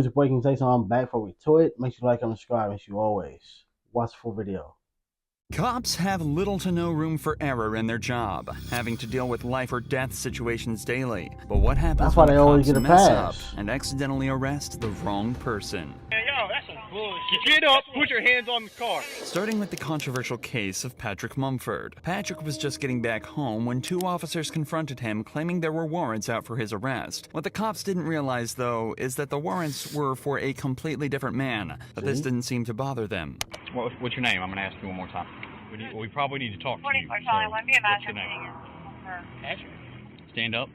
was a breaking take, so I'm back for it to it. Make sure you like and subscribe as you always. Watch the full video. Cops have little to no room for error in their job, having to deal with life or death situations daily. But what happens That's why when they the always cops get a mess up pass. and accidentally arrest the wrong person? Hey, yo, that's some bullshit. Get up, put your hands on the car. Starting with the controversial case of Patrick Mumford. Patrick was just getting back home when two officers confronted him, claiming there were warrants out for his arrest. What the cops didn't realize, though, is that the warrants were for a completely different man, but this didn't seem to bother them. What's your name? I'm going to ask you one more time. We probably need to talk to you. 44 Charlie, let me what's your imagine name? Stand up.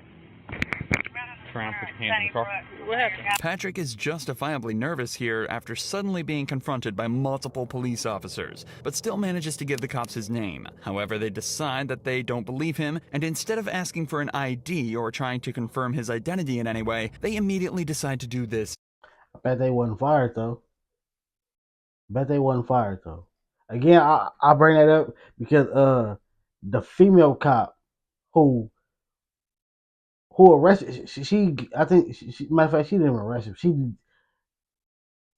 Turn around, put your hands in the car. What happened? Patrick is justifiably nervous here after suddenly being confronted by multiple police officers, but still manages to give the cops his name. However, they decide that they don't believe him, and instead of asking for an ID or trying to confirm his identity in any way, they immediately decide to do this. I bet they wasn't fired though. Again, I bring that up because the female cop who arrested she I think matter of fact she didn't arrest him.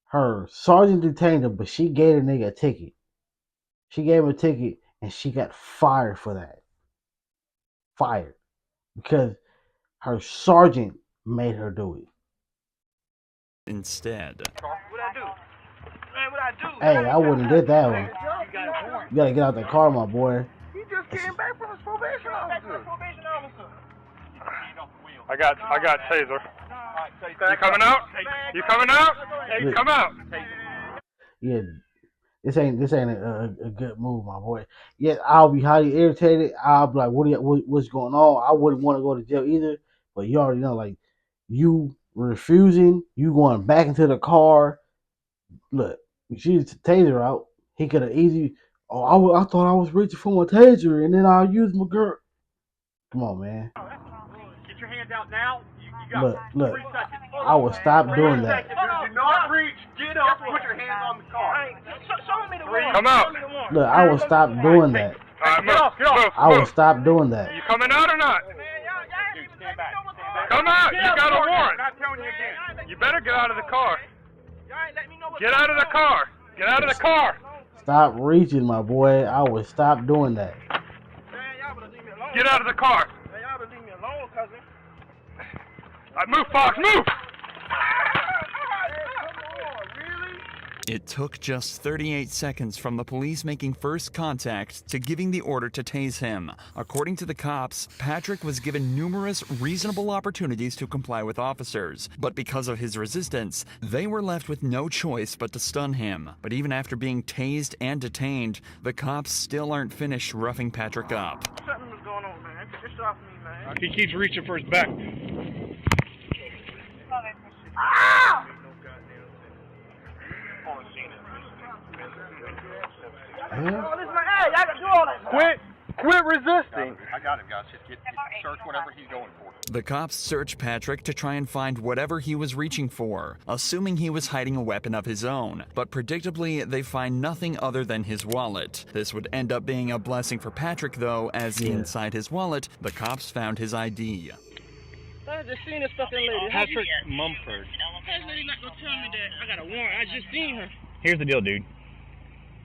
Her sergeant detained him, but she gave the nigga a ticket. She gave him a ticket and she got fired for that. Fired. Because her sergeant made her do it. Instead. What I do? Man, what I do? Hey, I wouldn't have did that one. You got a warrant. You gotta get out the car, my boy. He just came back from his probation officer. I got taser. You coming out? You coming out? You come out. Yeah, this ain't a good move, my boy. Yeah, I'll be highly irritated. I'll be like, what's going on? I wouldn't want to go to jail either. But you already know, like, you refusing, you going back into the car. Look, she used the taser out. He could have easily. Oh, I thought I was reaching for my taser, and then I'll use my girl. Come on, man. Get your hands out now. You got Look. 3 seconds. I will stop doing that. Do not reach. Get up. Put your hands on the car. Show me the warrant. Come out. Look, I will stop doing that. All right, move. I will stop doing that. You coming out or not? Stand back. Come out. You got a warrant. I'm not telling you again. You better get out of the car. Get out of the car. Get out of the car. Stop reaching, my boy. I will stop doing that. Get out of the car. Move, Fox, move. It took just 38 seconds from the police making first contact to giving the order to tase him. According to the cops, Patrick was given numerous reasonable opportunities to comply with officers, but because of his resistance, they were left with no choice but to stun him. But even after being tased and detained, the cops still aren't finished roughing Patrick up. Something was going on, man. Just off me, man. He keeps reaching for his back. Ah! Quit resisting. I got him, guys. Just search whatever he's going for. The cops searched Patrick to try and find whatever he was reaching for, assuming he was hiding a weapon of his own. But predictably, they find nothing other than his wallet. This would end up being a blessing for Patrick, though, as inside his wallet, the cops found his ID. I just seen this fucking lady. Patrick Mumford. This lady not gonna tell me that I got a warrant. I just seen her. Here's the deal, dude.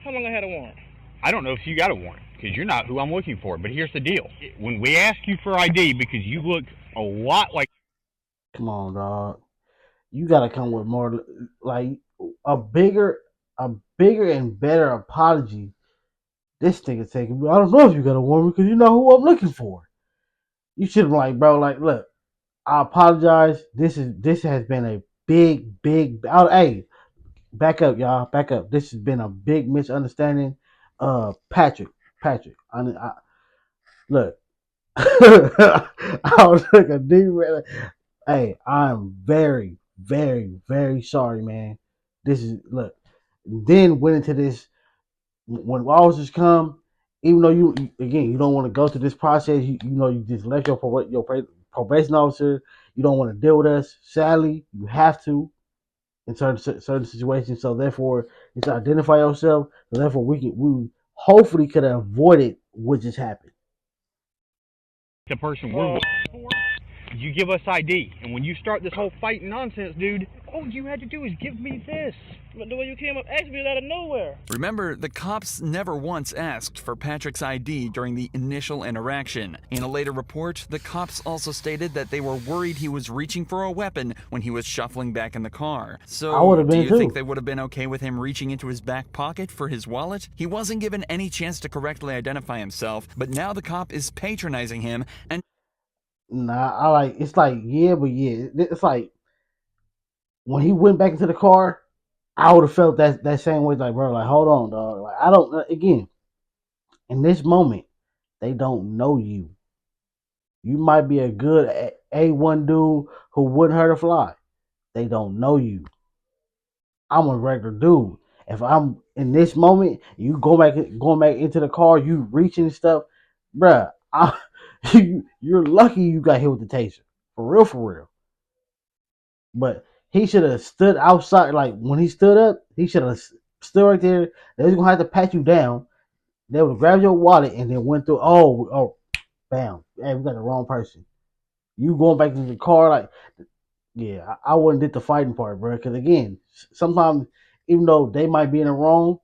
How long I had a warrant? I don't know if you got a warrant, because you're not who I'm looking for. But here's the deal. When we ask you for ID, because you look a lot like... Come on, dog. You gotta come with more, like, a bigger and better apology. This nigga taking me. I don't know if you got a warrant because you know who I'm looking for. You should have been like, bro, like, look, I apologize. This has been a big. Hey, back up, y'all. Back up. This has been a big misunderstanding. Patrick. Look. I was like a deep. Hey, I'm very, very sorry, man. This is look. Then went into this when officers come. Even though you don't want to go through this process. You know you just left your probation officer. You don't want to deal with us. Sadly, you have to in certain situations. So therefore, you to identify yourself. So therefore, we hopefully could have avoided what just happened. The person we're looking for, you give us ID. And when you start this whole fighting nonsense, dude, All you had to do is give me this. But the way you came up asked me out of nowhere. Remember, the cops never once asked for Patrick's ID during the initial interaction. In a later report, the cops also stated that they were worried he was reaching for a weapon when he was shuffling back in the car. I So, would've do been you too. think they would have been okay with him reaching into his back pocket for his wallet? He wasn't given any chance to correctly identify himself, but now the cop is patronizing him and Nah, it's like, yeah, but yeah. It's like, when he went back into the car, I would have felt that same way. Like, bro, like, hold on, dog. Like, I don't, again, in this moment, they don't know you. You might be a good A1 dude who wouldn't hurt a fly. They don't know you. I'm a regular dude. If I'm in this moment, you going back into the car, you reaching and stuff, bruh, you're lucky you got hit with the taser. For real, for real. But he should have stood outside. Like, when he stood up, he should have stood right there. They was going to have to pat you down. They would have grabbed your wallet and then went through, oh, bam. Hey, we got the wrong person. You going back into the car, like, yeah, I wouldn't did the fighting part, bro. Because, again, sometimes, even though they might be in the wrong,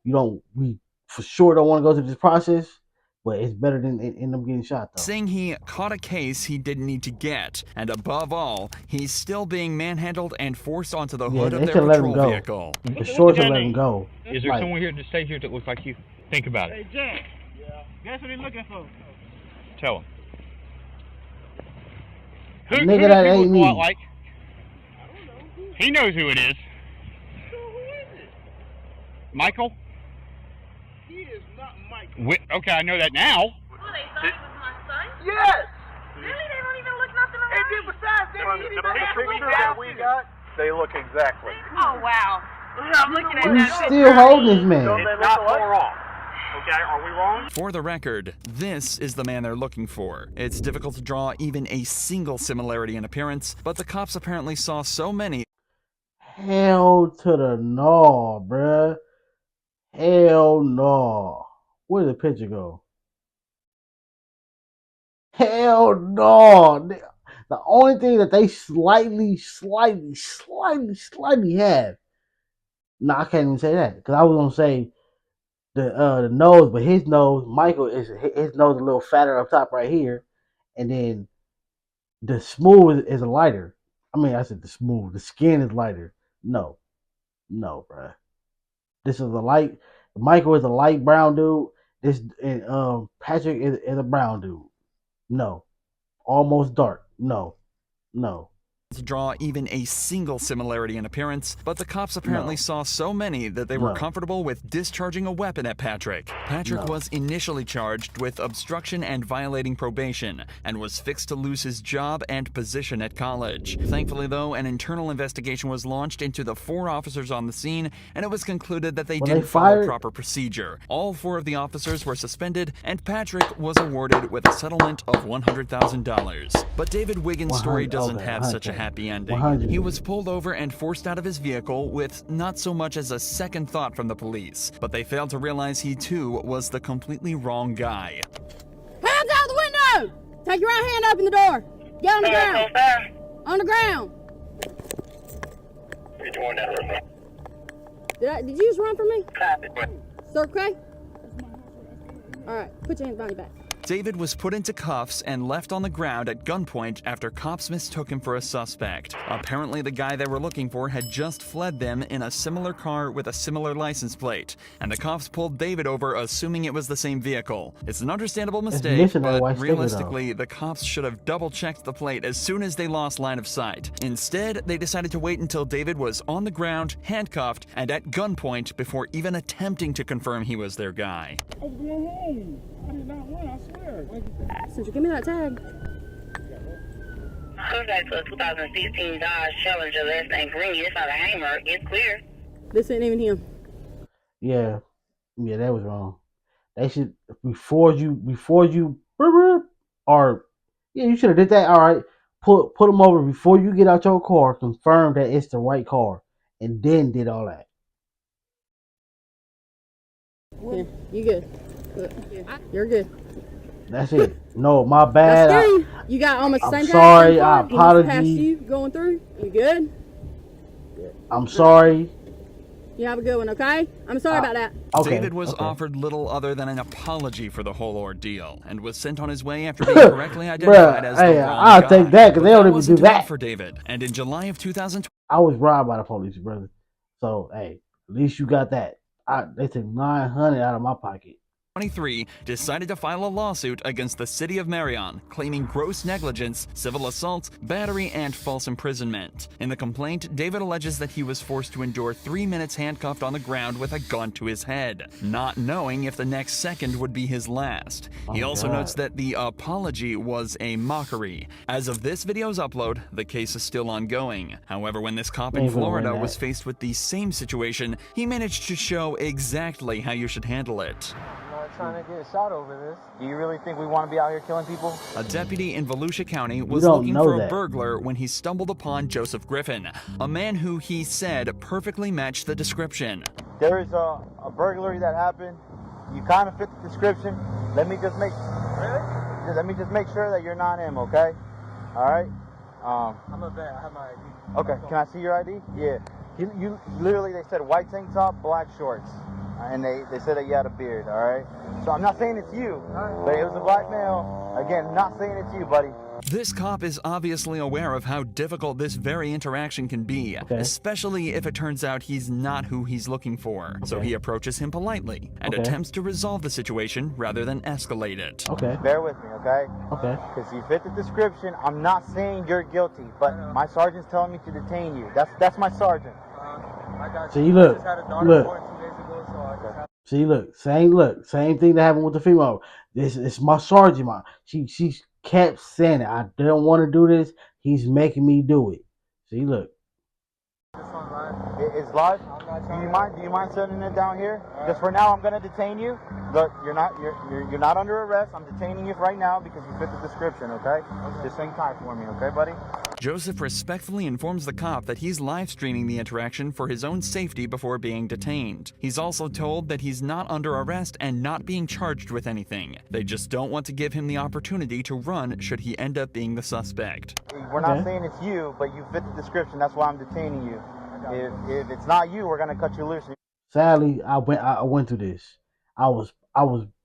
we for sure don't want to go through this process. But it's better than end up getting shot, though. saying he caught a case he didn't need to get. And above all, he's still being manhandled and forced onto the hood of they their should let him patrol go. vehicle. The short should let him go. Is there Like, someone here to stay here that looks like you? Think about it. Hey, Jack. Yeah. Guess what he's looking for? Tell him. Nigga, that who ain't me. what, like? He knows who it is. So who is it? Michael? He is not Michael. Okay, I know that now. Well, they thought he was my son? Yes! Really? They don't even look nothing And then alike? besides, they From didn't the even have picture that we got, they look exactly. Oh, wow. I'm looking at you that still holding this man. It's not far off. Okay, are we wrong? For the record, this is the man they're looking for. It's difficult to draw even a single similarity in appearance, but the cops apparently saw so many. Hell to the no, bruh. Hell no. Where did the picture go? Hell no. The only thing that they slightly have. No, I can't even say that. Because I was going to say the nose, but his nose, Michael, his nose a little fatter up top right here. And then the smooth is lighter. I mean, I said the smooth. The skin is lighter. No, bruh. This is a light. Michael is a light brown dude. Patrick is a brown dude. No, almost dark. No. To draw even a single similarity in appearance, but the cops apparently saw so many that they were comfortable with discharging a weapon at Patrick. Patrick was initially charged with obstruction and violating probation, and was fixed to lose his job and position at college. Thankfully, though, an internal investigation was launched into the 4 officers on the scene, and it was concluded that they didn't follow proper procedure. All 4 of the officers were suspended, and Patrick was awarded with a settlement of $100,000. But David Wiggins' story doesn't have such a happy ending. 100. He was pulled over and forced out of his vehicle with not so much as a second thought from the police, but they failed to realize he too was the completely wrong guy. Hands out the window! Take your right hand, open the door. Get on the ground. On the ground. You're doing that right now. Did you just run from me? Copy. Sir, okay? Alright, put your hands behind your back. David was put into cuffs and left on the ground at gunpoint after cops mistook him for a suspect. Apparently, the guy they were looking for had just fled them in a similar car with a similar license plate, and the cops pulled David over assuming it was the same vehicle. It's an understandable mistake, but realistically, the cops should have double-checked the plate as soon as they lost line of sight. Instead, they decided to wait until David was on the ground, handcuffed, and at gunpoint before even attempting to confirm he was their guy. I was going home. I did not run, I swear. Since you give me that tag. Contact for a 2016 Dodge Challenger, last name Green. It's not a Hammer. It's clear. This ain't even him. Yeah, that was wrong. They should before you or you should have did that. All right, put them over before you get out your car. Confirm that it's the right car, and then did all that. Yeah, you good. You're good. That's it. No, my bad. That's scary. You got almost the I'm same sorry. tag. I Past apologize. you going through. You good? I'm sorry. You have a good one, okay? I'm sorry about that. Okay, David was okay. offered little other than an apology for the whole ordeal and was sent on his way after being correctly identified as the Hey, wrong I'll guy. take that because But they don't that even do wasn't enough that. for David, and in July of 2020, I was robbed by the police, brother. So, hey, at least you got that. They took $900 out of my pocket. 23 decided to file a lawsuit against the city of Marion, claiming gross negligence, civil assault, battery, and false imprisonment. In the complaint, David alleges that he was forced to endure 3 minutes handcuffed on the ground with a gun to his head, not knowing if the next second would be his last. He also notes that the apology was a mockery. As of this video's upload, the case is still ongoing. However, when this cop in Florida was faced with the same situation, he managed to show exactly how you should handle it. Trying to get shot over this. Do you really think we want to be out here killing people? A deputy in Volusia County was looking for a burglar when he stumbled upon Joseph Griffin, a man who he said perfectly matched the description. There is a burglary that happened. You kind of fit the description. Let me just make sure that you're not him, okay? All right. I'm a vet. I have my ID. Okay. Can I see your ID? Yeah. You literally, they said white tank top, black shorts. And they said that you had a beard, all right? So I'm not saying it's you, but it was a black male. Again, not saying it's you, buddy. This cop is obviously aware of how difficult this very interaction can be, especially if it turns out he's not who he's looking for. So he approaches him politely and attempts to resolve the situation rather than escalate it. Bear with me, okay? Because you fit the description. I'm not saying you're guilty, but my sergeant's telling me to detain you. That's my sergeant. See, look. See, look, same thing that happened with the female. It's my sergeant, She kept saying it. I don't want to do this. He's making me do it. See, look. It's live. Do you mind sending it down here? Because for now, I'm gonna detain you. Look, you're not under arrest. I'm detaining you right now because you fit the description. Okay? Just hang tight for me, okay, buddy? Joseph respectfully informs the cop that he's live streaming the interaction for his own safety before being detained. He's also told that he's not under arrest and not being charged with anything. They just don't want to give him the opportunity to run should he end up being the suspect. We're not saying it's you, but you fit the description. That's why I'm detaining you. If it's not you, we're gonna cut you loose. Sadly, I went through this. I was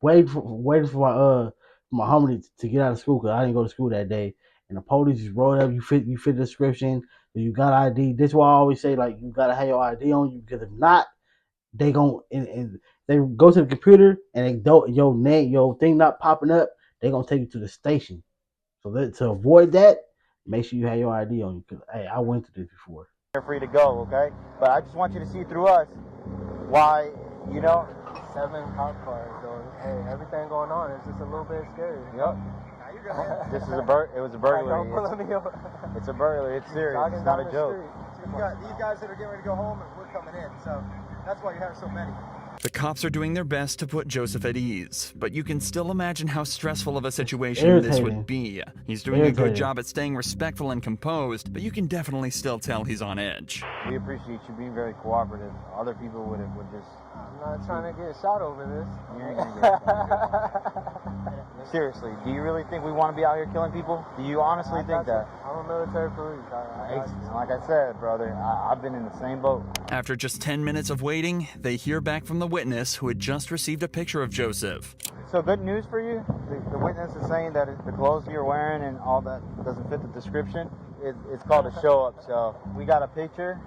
waiting for my homie to get out of school because I didn't go to school that day. And the police just rolled up. You fit the description. You got ID. That's why I always say, like, you gotta have your ID on you, because if not, they gon' and they go to the computer and they don't your thing not popping up. They gonna take you to the station. So to avoid that, make sure you have your ID on you. Because hey, I went through this before. You're free to go, okay? But I just want you to see through us why 7 cop cars. So hey, everything going on is just a little bit scary. Yep. This is it was a burglary. It's a burglary. It's serious. It's not a joke. You got these guys that are getting ready to go home, and we're coming in. So that's why you have so many. The cops are doing their best to put Joseph at ease, but you can still imagine how stressful of a situation this would be. He's doing a good job at staying respectful and composed, but you can definitely still tell he's on edge. We appreciate you being very cooperative. Other people would just... I'm not trying to get shot over this. You ain't gonna get shot. Seriously, do you really think we want to be out here killing people? Do you honestly think that? I'm a military police. Like I said, brother, I've been in the same boat. After just 10 minutes of waiting, they hear back from the witness who had just received a picture of Joseph. So good news for you. The witness is saying that the clothes you're wearing and all that doesn't fit the description. It's called a show up. So we got a picture.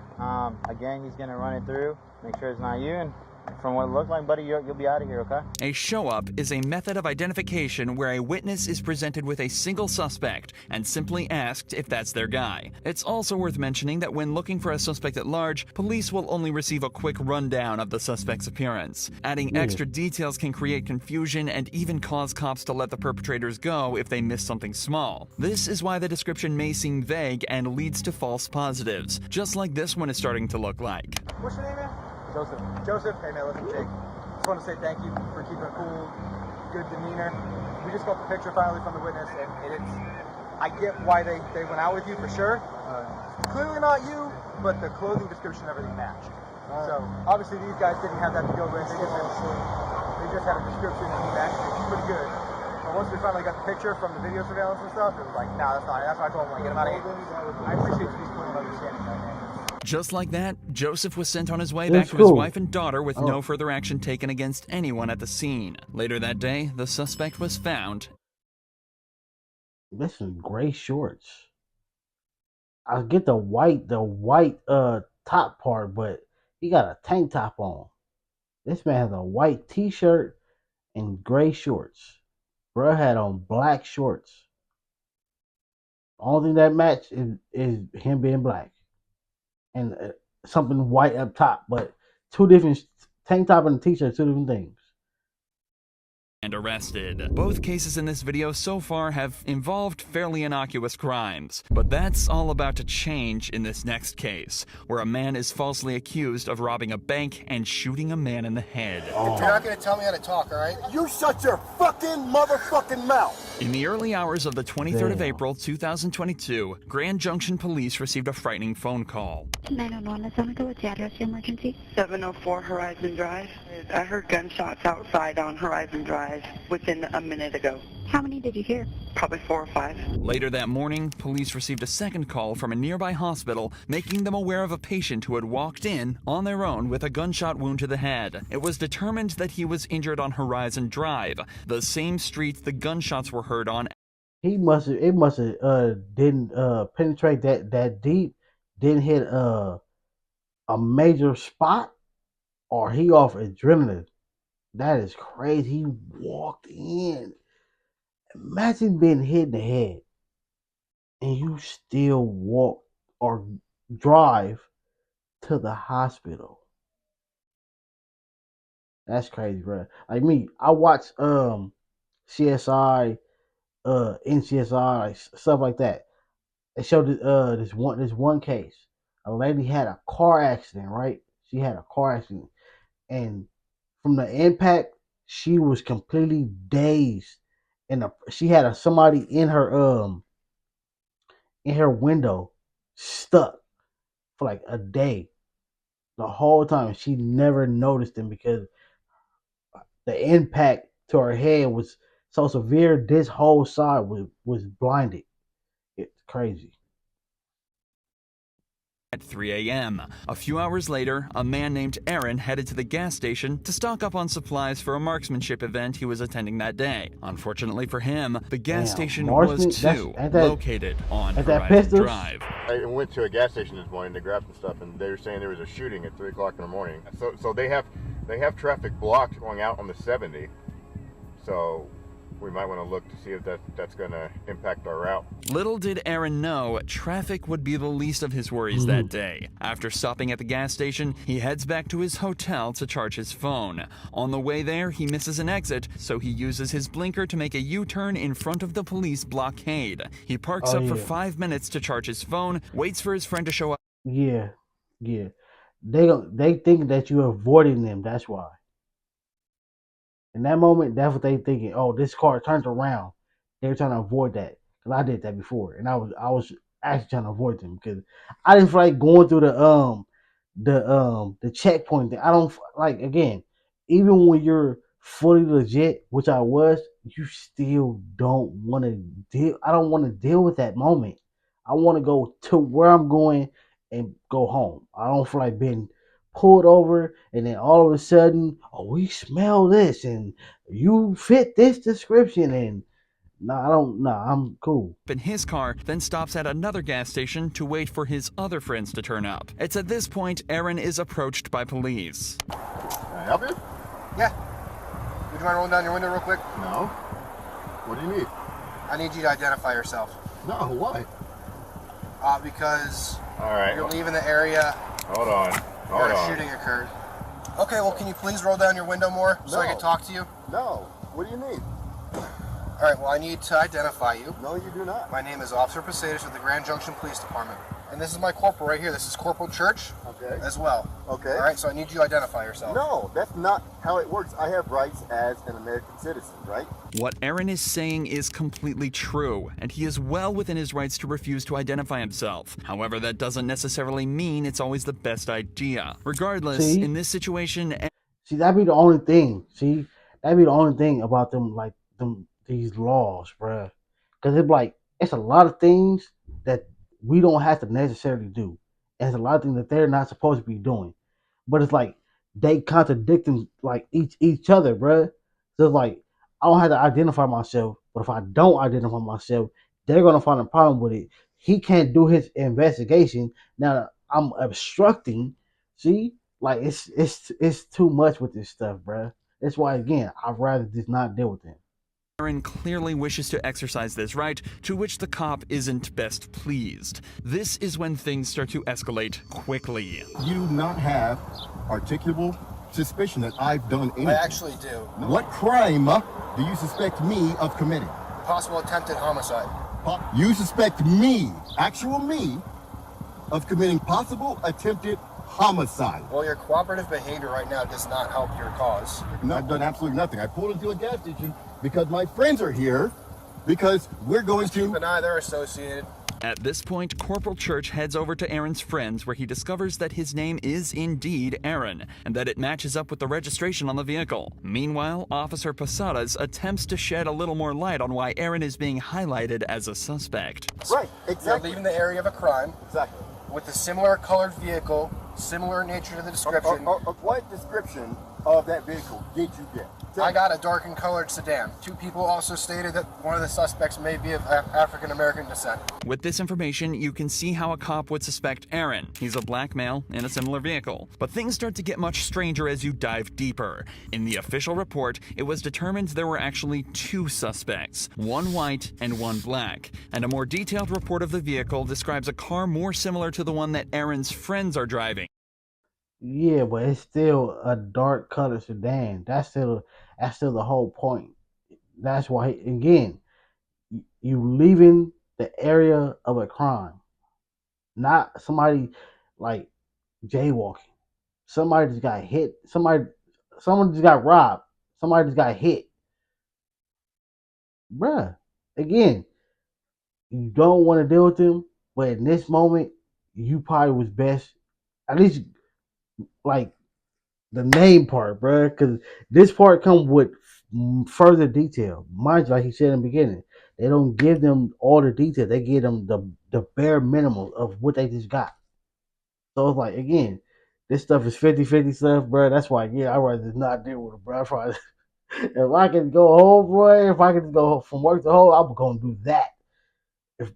Again, he's gonna run it through, make sure it's not you, and from what it looks like, buddy, you'll be out of here, okay? A show-up is a method of identification where a witness is presented with a single suspect and simply asked if that's their guy. It's also worth mentioning that when looking for a suspect at large, police will only receive a quick rundown of the suspect's appearance. Adding extra details can create confusion and even cause cops to let the perpetrators go if they miss something small. This is why the description may seem vague and leads to false positives, just like this one is starting to look like. What's your name, man? Joseph. Hey man, listen, Jake. Just want to say thank you for keeping a cool, good demeanor. We just got the picture finally from the witness, and I get why they went out with you for sure. Clearly not you, but the clothing description and everything matched. So obviously these guys didn't have that to go with. They just had a description and he matched it pretty good. But once we finally got the picture from the video surveillance and stuff, it was like, nah, that's not it. That's why I told him, like, get him out of here. I appreciate you being cool and understanding that, man. Just like that, Joseph was sent on his way That's back to his cool. wife and daughter with Oh. no further action taken against anyone at the scene. Later that day, the suspect was found. That's some gray shorts. I get the white top part, but he got a tank top on. This man has a white t-shirt and gray shorts. Bruh had on black shorts. Only thing that match is him being black and something white up top, but two different tank top and t-shirt, two different things. And arrested. Both cases in this video so far have involved fairly innocuous crimes, but that's all about to change in this next case, where a man is falsely accused of robbing a bank and shooting a man in the head. You're not gonna tell me how to talk, all right? You shut your fucking motherfucking mouth! In the early hours of the 23rd of April, 2022, Grand Junction Police received a frightening phone call. 911, this is what's the address of your emergency? 704 Horizon Drive. I heard gunshots outside on Horizon Drive within a minute ago. How many did you hear? Probably 4 or 5. Later that morning, police received a second call from a nearby hospital, making them aware of a patient who had walked in on their own with a gunshot wound to the head. It was determined that he was injured on Horizon Drive, the same street the gunshots were heard on. It must have didn't penetrate that deep, didn't hit a major spot, or he off adrenaline. That is crazy. He walked in. Imagine being hit in the head and you still walk or drive to the hospital. That's crazy, bro. Like me, I watch CSI, NCSI, like stuff like that. They showed this one case. A lady had a car accident, right? She had a car accident, and from the impact, she was completely dazed, and she had somebody in her window stuck for like a day. The whole time she never noticed them because the impact to her head was so severe. This whole side was blinded. It's crazy. At 3 a.m. A few hours later, a man named Aaron headed to the gas station to stock up on supplies for a marksmanship event he was attending that day. Unfortunately for him, the gas station was too located on Horizon Drive. I went to a gas station this morning to grab some stuff, and they were saying there was a shooting at 3 o'clock in the morning. So they have traffic blocked going out on the 70. So we might want to look to see if that's going to impact our route. Little did Aaron know, traffic would be the least of his worries that day. After stopping at the gas station, he heads back to his hotel to charge his phone. On the way there, he misses an exit, so he uses his blinker to make a U-turn in front of the police blockade. He parks up for 5 minutes to charge his phone, waits for his friend to show up. Yeah. They think that you're avoiding them. That's why. In that moment, that's what they thinking. Oh, this car turns around. They're trying to avoid that. Cause I did that before, and I was actually trying to avoid them because I didn't feel like going through the checkpoint thing. I don't like, again, even when you're fully legit, which I was, you still don't want to deal. I don't want to deal with that moment. I want to go to where I'm going and go home. I don't feel like being pulled over and then all of a sudden, oh, we smell this and you fit this description, and I'm cool. In his car, then stops at another gas station to wait for his other friends to turn up. It's at this point Aaron is approached by police. Can I help you? Yeah. Would you mind rolling down your window real quick? No. What do you need? I need you to identify yourself. No, why? Because all right, you're leaving the area. Hold on. Where a shooting occurred. Okay, well, can you please roll down your window more so I can talk to you? No. What do you need? All right, well, I need to identify you. No, you do not. My name is Officer Posadas with the Grand Junction Police Department. And this is my corporal right here. This is Corporal Church as well. Okay. All right, so I need you to identify yourself. No, that's not how it works. I have rights as an American citizen, right? What Aaron is saying is completely true, and he is well within his rights to refuse to identify himself. However, that doesn't necessarily mean it's always the best idea. Regardless, in this situation... See, that'd be the only thing. See, that'd be the only thing about them, like, these laws, bruh. Because it's like, it's a lot of things that we don't have to necessarily do. and it's a lot of things that they're not supposed to be doing. But it's like they contradicting like each other, bruh. So it's like I don't have to identify myself, but if I don't identify myself, they're gonna find a problem with it. He can't do his investigation. Now I'm obstructing. See, like it's too much with this stuff, bruh. That's why again I'd rather just not deal with him. Aaron clearly wishes to exercise this right, to which the cop isn't best pleased. This is when things start to escalate quickly. You do not have articulable suspicion that I've done anything. I actually do. What crime do you suspect me of committing? Possible attempted homicide. You suspect me, actual me, of committing possible attempted homicide. Well, your cooperative behavior right now does not help your cause. No, I've done absolutely nothing. I pulled into a gas station because my friends are here, because we're going to... Keep an eye, they're associated. At this point, Corporal Church heads over to Aaron's friends, where he discovers that his name is indeed Aaron, and that it matches up with the registration on the vehicle. Meanwhile, Officer Posadas attempts to shed a little more light on why Aaron is being highlighted as a suspect. Right, exactly. You're leaving the area of a crime. Exactly. With a similar colored vehicle, similar nature to the description. What description of that vehicle did you get? I got a darkened colored sedan. Two people also stated that one of the suspects may be of African American descent. With this information, you can see how a cop would suspect Aaron. He's a black male in a similar vehicle. But things start to get much stranger as you dive deeper. In the official report, it was determined there were actually two suspects, one white and one black. And a more detailed report of the vehicle describes a car more similar to the one that Aaron's friends are driving. Yeah, but it's still a dark colored sedan. That's still the whole point. That's why, again, you leaving the area of a crime, not somebody like jaywalking. Somebody just got hit. Someone just got robbed. Somebody just got hit. Bruh, again, you don't want to deal with them, but in this moment, you probably was best, at least like the name part, bruh, because this part comes with further detail. Mind you, like he said in the beginning, they don't give them all the detail. They give them the bare minimum of what they just got. So it's like, again, this stuff is 50-50 stuff, bruh. That's why, yeah, I'd rather just not deal with it, bruh. If I can go home, boy, if I can go from work to home, I'm going to do that.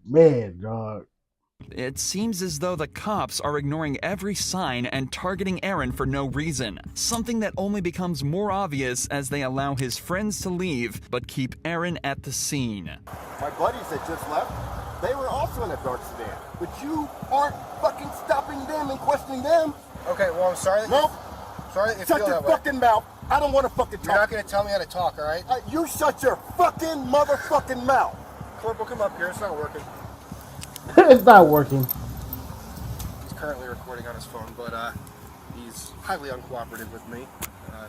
Man, dog. It seems as though the cops are ignoring every sign and targeting Aaron for no reason, something that only becomes more obvious as they allow his friends to leave, but keep Aaron at the scene. My buddies that just left, they were also in a dark sedan, but you aren't fucking stopping them and questioning them. Okay, well, I'm sorry that nope. Sorry that you shut feel your that fucking mouth. I don't want to fucking talk. You're not going to tell me how to talk, all right? You shut your fucking motherfucking mouth. Corporal, come up here. It's not working. It's not working. He's currently recording on his phone, but he's highly uncooperative with me,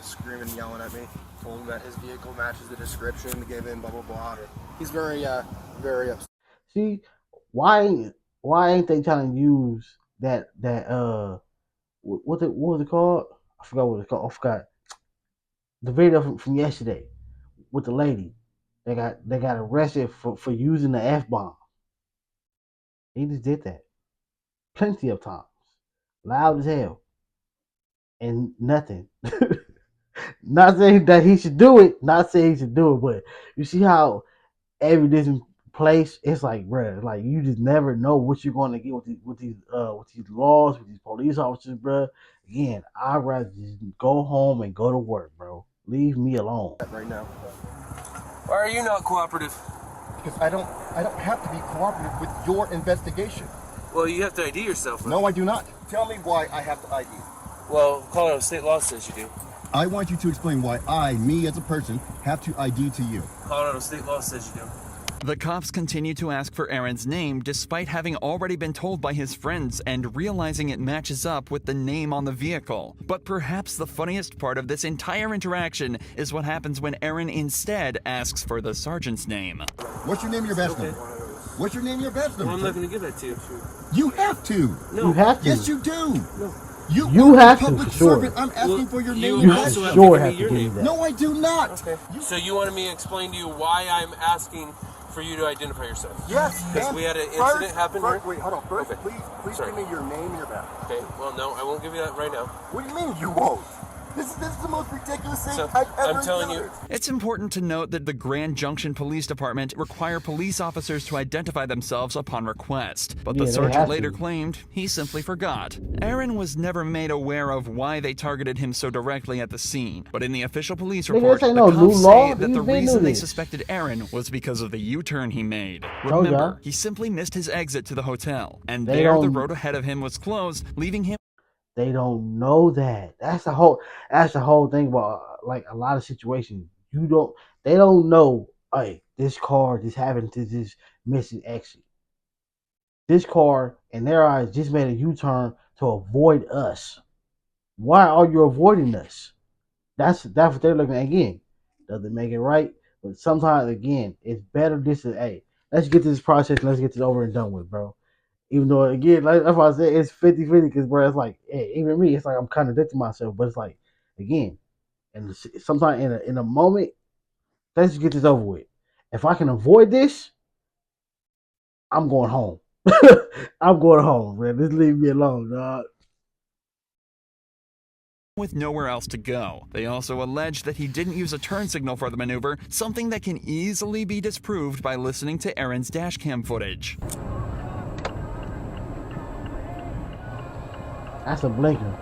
screaming and yelling at me. Told him that his vehicle matches the description, gave in, blah, blah, blah. He's very upset. See, why ain't they trying to use that what was it called? I forgot what it's called. I forgot. The video from yesterday with the lady. They got arrested for using the F-bomb. He just did that plenty of times, loud as hell, and nothing. Not saying that he should do it, but you see how every different place, it's like, bruh, like you just never know what you're going to get with these laws, with these police officers, bruh. Again, I'd rather just go home and go to work, bro. Leave me alone. Right now. Why are you not cooperative? Because I don't have to be cooperative with your investigation. Well, you have to ID yourself. Right? No, I do not. Tell me why I have to ID. Well, Colorado state law says you do. I want you to explain why me as a person, have to ID to you. Colorado state law says you do. The cops continue to ask for Aaron's name despite having already been told by his friends and realizing it matches up with the name on the vehicle. But perhaps the funniest part of this entire interaction is what happens when Aaron instead asks for the sergeant's name. What's your name and your badge number? What's your name and your badge number? Well, I'm not going to give that to you. You have to. No. You have to. Yes, you do. No. You have to, for sure. Servant. I'm asking for your name. You have to give me that. No, I do not. Okay. So you wanted me to explain to you why I'm asking for you to identify yourself. Yes. Because we had an incident happen here. Wait, hold on. First, Okay. please Sorry. give me your name and your badge. Okay. Well, no, I won't give you that right now. What do you mean you won't? This is the most ridiculous thing So, I've ever I'm telling you. encountered. It's important to note that the Grand Junction Police Department require police officers to identify themselves upon request, but the Yeah, they sergeant have later to. claimed he simply forgot. Aaron was never made aware of why they targeted him so directly at the scene, but in the official police Nigga, report, this ain't the no cops new law. say that You the been reason knew they this. suspected Aaron was because of the U-turn he made. Told ya. Remember, he simply missed his exit to the hotel, and They there the don't- road ahead of him was closed, leaving him. They don't know that. That's the whole thing about like a lot of situations. They don't know, hey, this car just happened to just miss an exit. This car, in their eyes, just made a U-turn to avoid us. Why are you avoiding us? That's what they're looking at. Again, doesn't make it right, but sometimes again, it's better just to, hey, let's get this process, let's get this over and done with, bro. Even though, again, like, that's why I said it's 50-50, because, bro, it's like, hey, even me, it's like I'm contradicting myself, but it's like, again, and sometimes in a moment, let's just get this over with. If I can avoid this, I'm going home. I'm going home, man. Just leave me alone, dog. With nowhere else to go. They also allege that he didn't use a turn signal for the maneuver, something that can easily be disproved by listening to Aaron's dashcam footage. That's a blinker.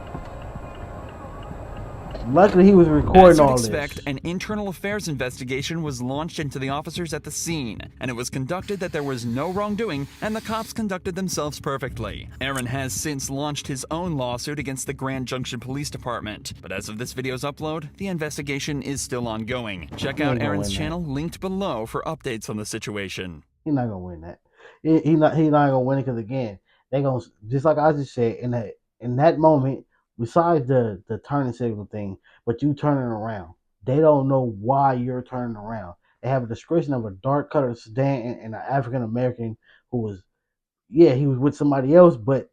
Luckily, he was As recording you'd all this. expect, an internal affairs investigation was launched into the officers at the scene, and it was conducted that there was no wrongdoing, and the cops conducted themselves perfectly. Aaron has since launched his own lawsuit against the Grand Junction Police Department, but as of this video's upload, the investigation is still ongoing. Check He out ain't gonna Aaron's win that. channel linked below for updates on the situation. He's not gonna win that. He's not gonna win it because, again, they gonna, just like I just said, in that moment, besides the turning signal thing, but you turning around, they don't know why you're turning around. They have a description of a dark colored sedan and an African American who was, yeah, he was with somebody else, but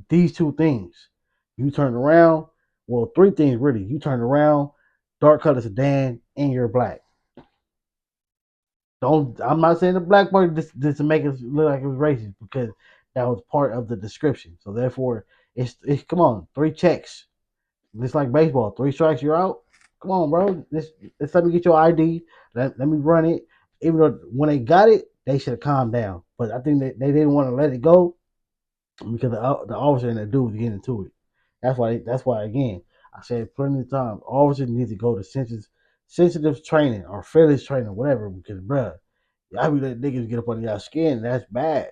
these two things, you turn around, well, three things really. You turn around, dark colored sedan, and you're black. I'm not saying the black part just to make it look like it was racist, because that was part of the description. So therefore, it's come on, 3 checks. Just like baseball, 3 strikes, you're out. Come on, bro. Let's let me get your ID. Let me run it. Even though when they got it, they should have calmed down. But I think that they didn't want to let it go because the officer and the dude was getting into it. That's why again, I said plenty of times, officers need to go to sensitive training or fearless training, whatever, because bruh, y'all be letting niggas get up under y'all skin. That's bad.